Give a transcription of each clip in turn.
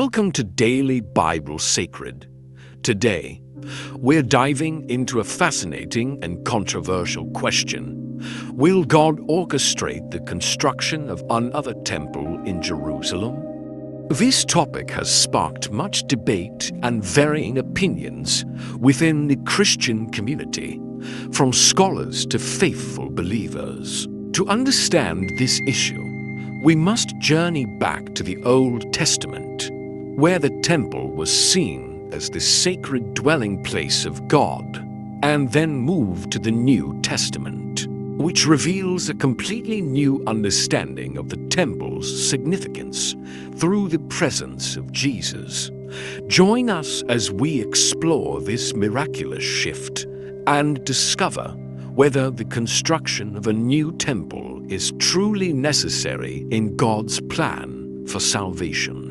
Welcome to Daily Bible Sacred. Today, we're diving into a fascinating and controversial question. Will God orchestrate the construction of another temple in Jerusalem? This topic has sparked much debate and varying opinions within the Christian community, from scholars to faithful believers. To understand this issue, we must journey back to the Old Testament, where the temple was seen as the sacred dwelling place of God, and then move to the New Testament, which reveals a completely new understanding of the temple's significance through the presence of Jesus. Join us as we explore this miraculous shift and discover whether the construction of a new temple is truly necessary in God's plan for salvation.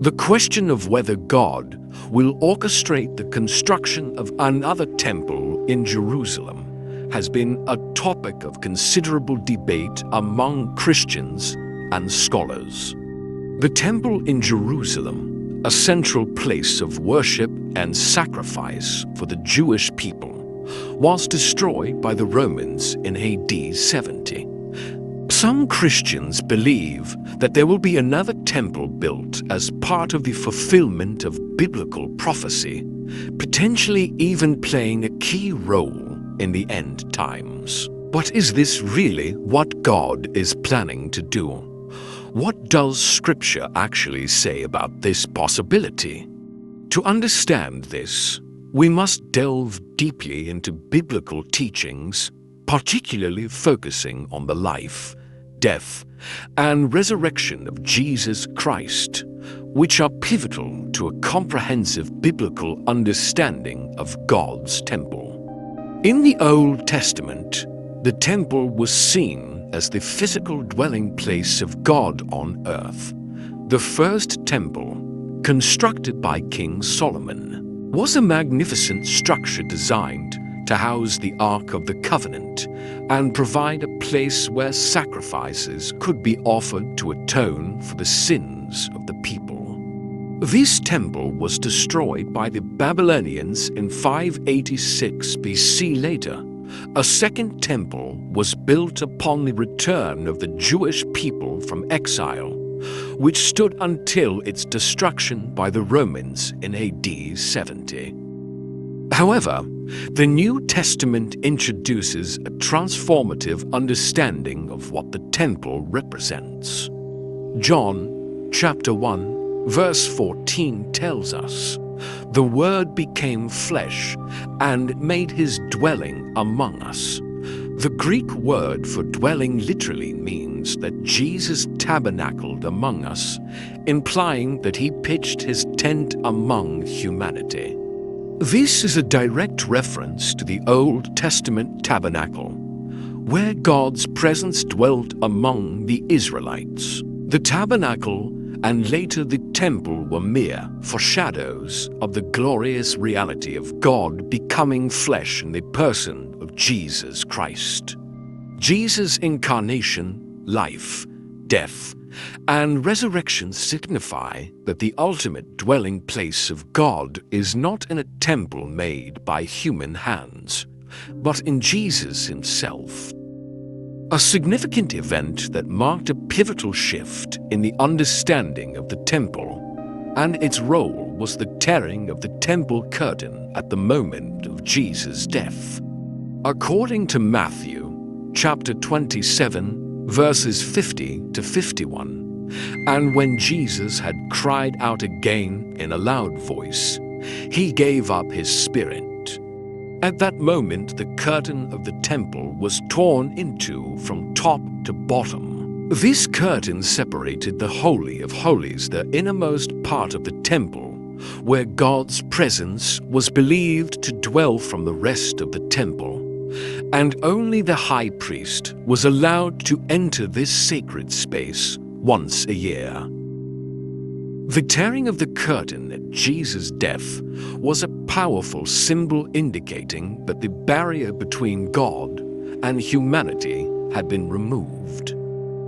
The question of whether God will orchestrate the construction of another temple in Jerusalem has been a topic of considerable debate among Christians and scholars. The temple in Jerusalem, a central place of worship and sacrifice for the Jewish people, was destroyed by the Romans in AD 70. Some Christians believe that there will be another temple built as part of the fulfillment of biblical prophecy, potentially even playing a key role in the end times. But is this really what God is planning to do? What does Scripture actually say about this possibility? To understand this, we must delve deeply into biblical teachings, particularly focusing on the life, death, and resurrection of Jesus Christ, which are pivotal to a comprehensive biblical understanding of God's temple. In the Old Testament, the temple was seen as the physical dwelling place of God on earth. The first temple, constructed by King Solomon, was a magnificent structure designed to house the Ark of the Covenant and provide a place where sacrifices could be offered to atone for the sins of the people. This temple was destroyed by the Babylonians in 586 BC. Later, a second temple was built upon the return of the Jewish people from exile, which stood until its destruction by the Romans in AD 70. However, the New Testament introduces a transformative understanding of what the temple represents. John chapter 1, verse 14 tells us, "The Word became flesh and made his dwelling among us." The Greek word for dwelling literally means that Jesus tabernacled among us, implying that he pitched his tent among humanity. This is a direct reference to the Old Testament tabernacle, where God's presence dwelt among the Israelites. The tabernacle and later the temple were mere foreshadows of the glorious reality of God becoming flesh in the person of Jesus Christ. Jesus' incarnation, life, death, and resurrection signify that the ultimate dwelling place of God is not in a temple made by human hands, but in Jesus himself. A significant event that marked a pivotal shift in the understanding of the temple and its role was the tearing of the temple curtain at the moment of Jesus' death. According to Matthew chapter 27, verses 50 to 51, "And when Jesus had cried out again in a loud voice, he gave up his spirit. At that moment the curtain of the temple was torn into from top to bottom. This curtain separated the Holy of Holies, the innermost part of the temple, where God's presence was believed to dwell from the rest of the temple, and only the high priest was allowed to enter this sacred space once a year. The tearing of the curtain at Jesus' death was a powerful symbol indicating that the barrier between God and humanity had been removed.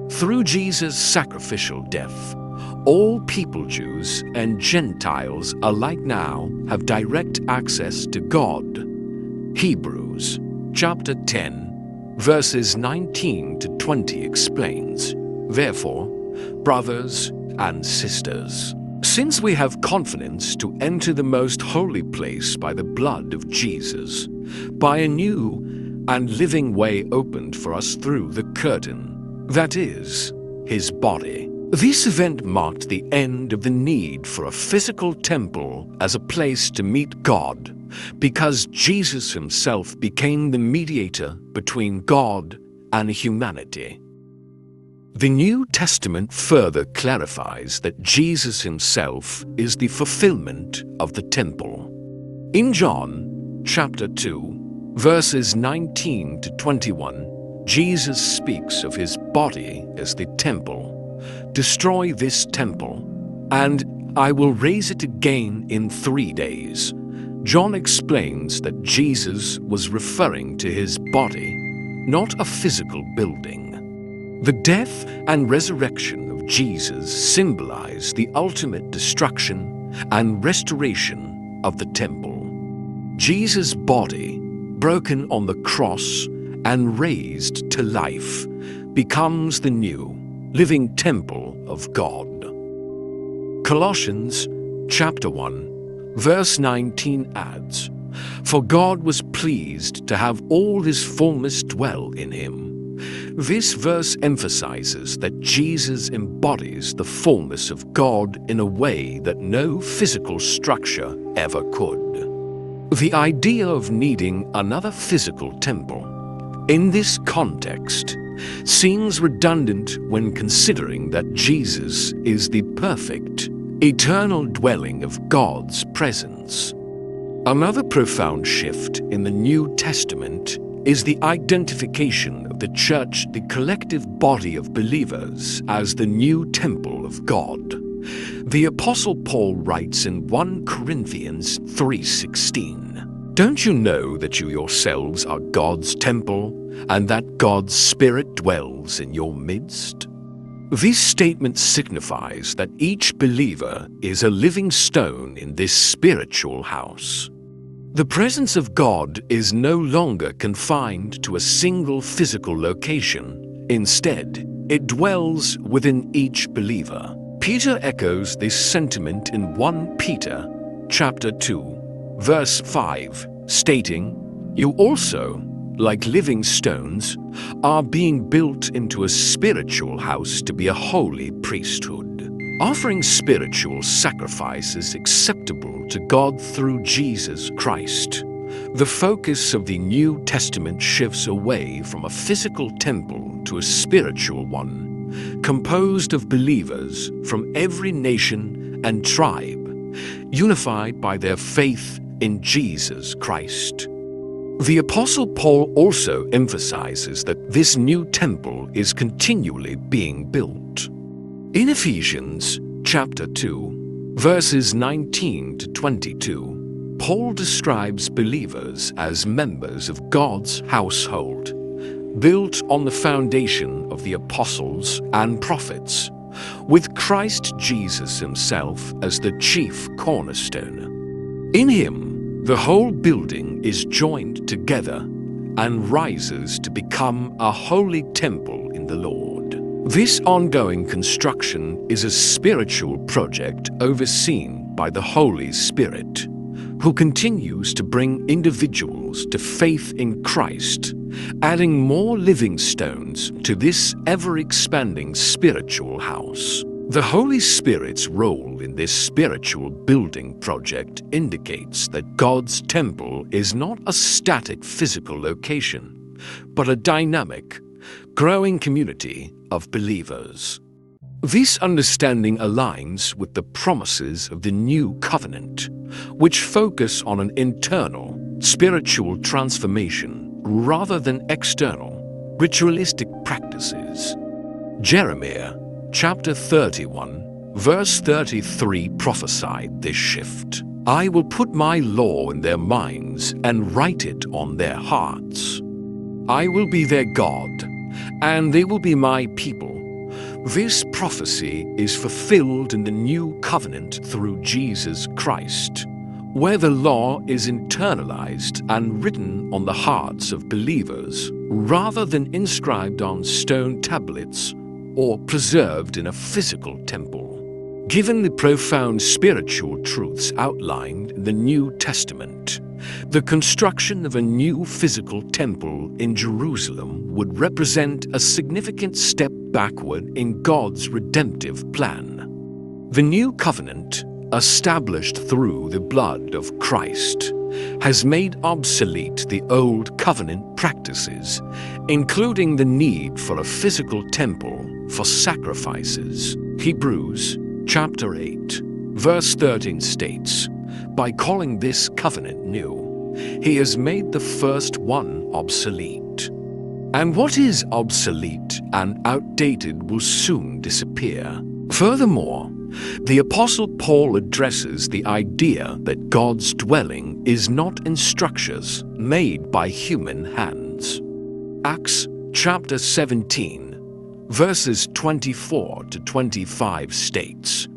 Through Jesus' sacrificial death, All people, Jews and Gentiles alike now have direct access to God. Hebrews chapter 10, verses 19 to 20 explains, "Therefore, brothers and sisters, since we have confidence to enter the most holy place by the blood of Jesus, by a new and living way opened for us through the curtain, that is, his body." This event marked the end of the need for a physical temple as a place to meet God, because Jesus himself became the mediator between God and humanity. The New Testament further clarifies that Jesus himself is the fulfillment of the temple. In John chapter 2, verses 19 to 21, Jesus speaks of his body as the temple. "Destroy this temple, and I will raise it again in 3 days." John explains that Jesus was referring to his body, not a physical building. The death and resurrection of Jesus symbolize the ultimate destruction and restoration of the temple. Jesus' body, broken on the cross and raised to life, becomes the new, living temple of God. Colossians chapter 1, verse 19 adds, "For God was pleased to have all his fullness dwell in him." This verse emphasizes that Jesus embodies the fullness of God in a way that no physical structure ever could. The idea of needing another physical temple, in this context, seems redundant when considering that Jesus is the perfect, eternal dwelling of God's presence. Another profound shift in the New Testament is the identification of the church, the collective body of believers, as the new temple of God. The Apostle Paul writes in 1 Corinthians 3:16, "Don't you know that you yourselves are God's temple, and that God's Spirit dwells in your midst?" This statement signifies that each believer is a living stone in this spiritual house. The presence of God is no longer confined to a single physical location. Instead, it dwells within each believer. Peter echoes this sentiment in 1 Peter chapter 2, verse 5, stating, "You also, like living stones, are being built into a spiritual house to be a holy priesthood, offering spiritual sacrifices acceptable to God through Jesus Christ." The focus of the New Testament shifts away from a physical temple to a spiritual one, composed of believers from every nation and tribe, unified by their faith in Jesus Christ. The Apostle Paul also emphasizes that this new temple is continually being built. In Ephesians chapter 2, verses 19 to 22, Paul describes believers as members of God's household, built on the foundation of the apostles and prophets, with Christ Jesus himself as the chief cornerstone. In him, the whole building is joined together and rises to become a holy temple in the Lord. This ongoing construction is a spiritual project overseen by the Holy Spirit, who continues to bring individuals to faith in Christ, adding more living stones to this ever-expanding spiritual house. The Holy Spirit's role in this spiritual building project indicates that God's temple is not a static physical location, but a dynamic, growing community of believers. This understanding aligns with the promises of the New Covenant, which focus on an internal, spiritual transformation rather than external, ritualistic practices. Jeremiah chapter 31, verse 33 prophesied this shift. "I will put my law in their minds and write it on their hearts. I will be their God, and they will be my people. This prophecy is fulfilled in the new covenant through Jesus Christ, where the law is internalized and written on the hearts of believers rather than inscribed on stone tablets or preserved in a physical temple. Given the profound spiritual truths outlined in the New Testament, the construction of a new physical temple in Jerusalem would represent a significant step backward in God's redemptive plan. The new covenant, established through the blood of Christ, has made obsolete the old covenant practices, including the need for a physical temple for sacrifices. Hebrews chapter 8, verse 13 states, "By calling this covenant new, he has made the first one obsolete." And what is obsolete and outdated will soon disappear. Furthermore, the Apostle Paul addresses the idea that God's dwelling is not in structures made by human hands. Acts chapter 17, verses 24 to 25 states,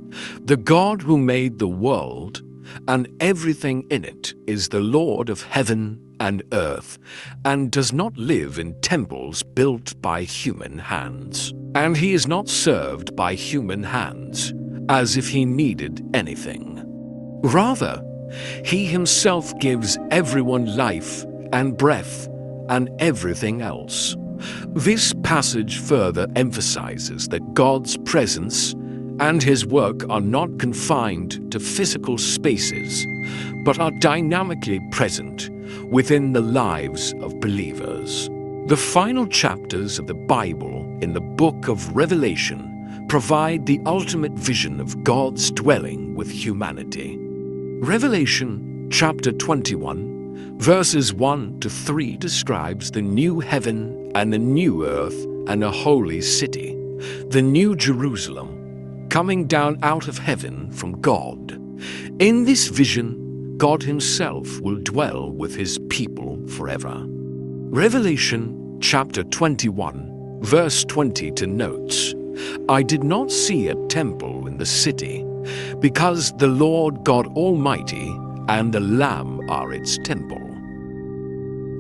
"The God who made the world and everything in it is the Lord of heaven and earth, and does not live in temples built by human hands. And he is not served by human hands, as if he needed anything. Rather, he himself gives everyone life and breath and everything else." This passage further emphasizes that God's presence and his work are not confined to physical spaces, but are dynamically present within the lives of believers. The final chapters of the Bible in the book of Revelation provide the ultimate vision of God's dwelling with humanity. Revelation chapter 21, verses 1 to 3 describes the new heaven and the new earth and a holy city, the new Jerusalem, coming down out of heaven from God. In this vision, God himself will dwell with his people forever. Revelation chapter 21, verse 20 notes, "I did not see a temple in the city, because the Lord God Almighty and the Lamb are its temple."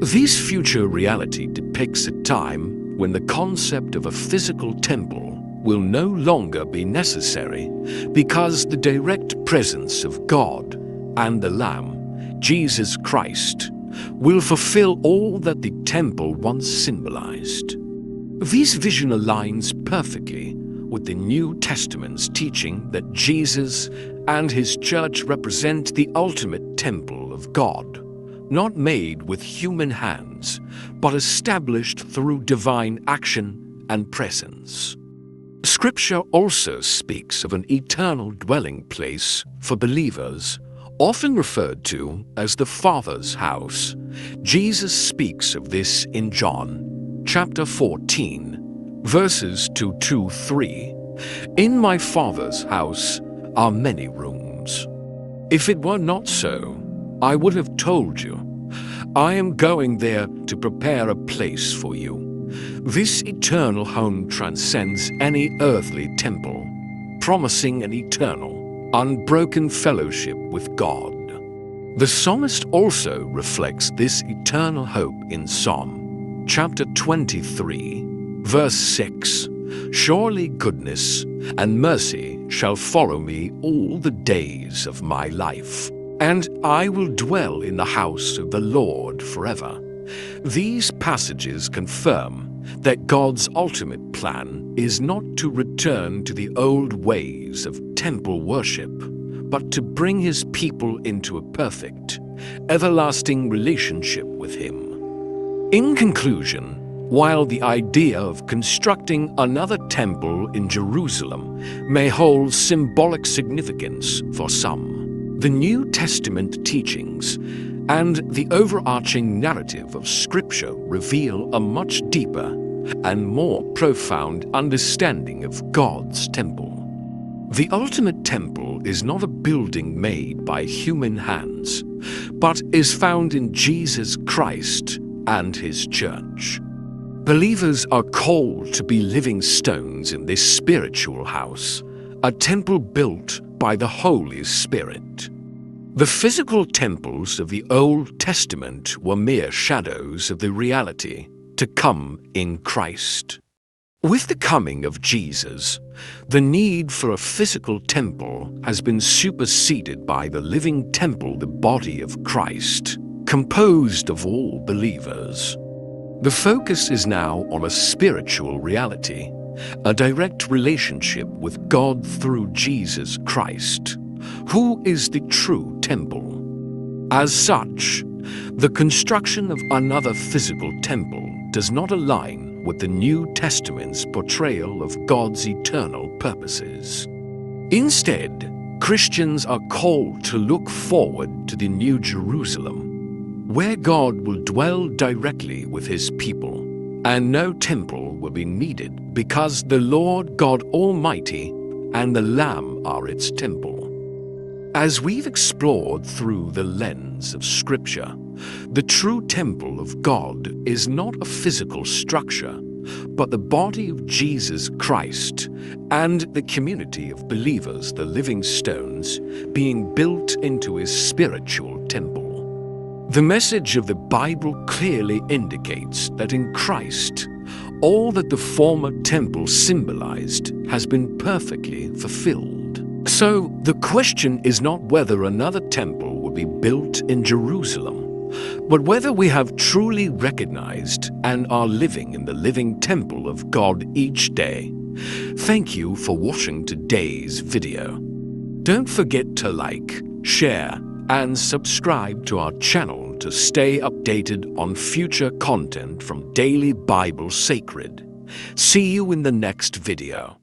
This future reality depicts a time when the concept of a physical temple will no longer be necessary because the direct presence of God and the Lamb, Jesus Christ, will fulfill all that the temple once symbolized. This vision aligns perfectly with the New Testament's teaching that Jesus and his church represent the ultimate temple of God, not made with human hands, but established through divine action and presence. Scripture also speaks of an eternal dwelling place for believers, often referred to as the Father's house. Jesus speaks of this in John chapter 14, verses 2 to 3. "In my Father's house are many rooms. If it were not so, I would have told you. I am going there to prepare a place for you." This eternal home transcends any earthly temple, promising an eternal, unbroken fellowship with God. The psalmist also reflects this eternal hope in Psalm chapter 23, verse 6. "Surely goodness and mercy shall follow me all the days of my life, and I will dwell in the house of the Lord forever." These passages confirm that God's ultimate plan is not to return to the old ways of temple worship, but to bring his people into a perfect, everlasting relationship with him. In conclusion, while the idea of constructing another temple in Jerusalem may hold symbolic significance for some, the New Testament teachings and the overarching narrative of Scripture reveal a much deeper and more profound understanding of God's temple. The ultimate temple is not a building made by human hands, but is found in Jesus Christ and his church. Believers are called to be living stones in this spiritual house, a temple built by the Holy Spirit. The physical temples of the Old Testament were mere shadows of the reality to come in Christ. With the coming of Jesus, the need for a physical temple has been superseded by the living temple, the body of Christ, composed of all believers. The focus is now on a spiritual reality, a direct relationship with God through Jesus Christ, who is the true temple. As such, the construction of another physical temple does not align with the New Testament's portrayal of God's eternal purposes. Instead, Christians are called to look forward to the New Jerusalem, where God will dwell directly with His people, and no temple will be needed because the Lord God Almighty and the Lamb are its temple. As we've explored through the lens of Scripture, the true temple of God is not a physical structure, but the body of Jesus Christ and the community of believers, the living stones, being built into His spiritual temple. The message of the Bible clearly indicates that in Christ, all that the former temple symbolized has been perfectly fulfilled. So, the question is not whether another temple will be built in Jerusalem, but whether we have truly recognized and are living in the living temple of God each day. Thank you for watching today's video. Don't forget to like, share, and subscribe to our channel to stay updated on future content from Daily Bible Sacred. See you in the next video.